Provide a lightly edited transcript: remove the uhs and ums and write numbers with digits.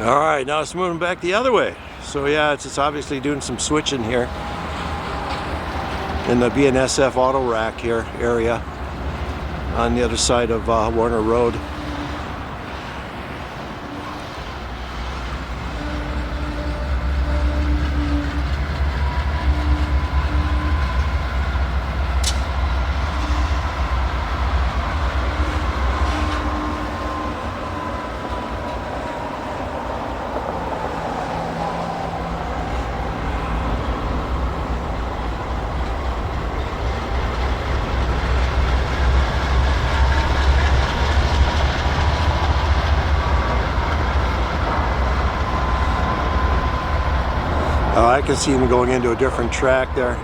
All right, now it's moving back the other way. So yeah, it's obviously doing some switching here in the BNSF auto rack here area on the other side of Warner Road. I can see them going into a different track there.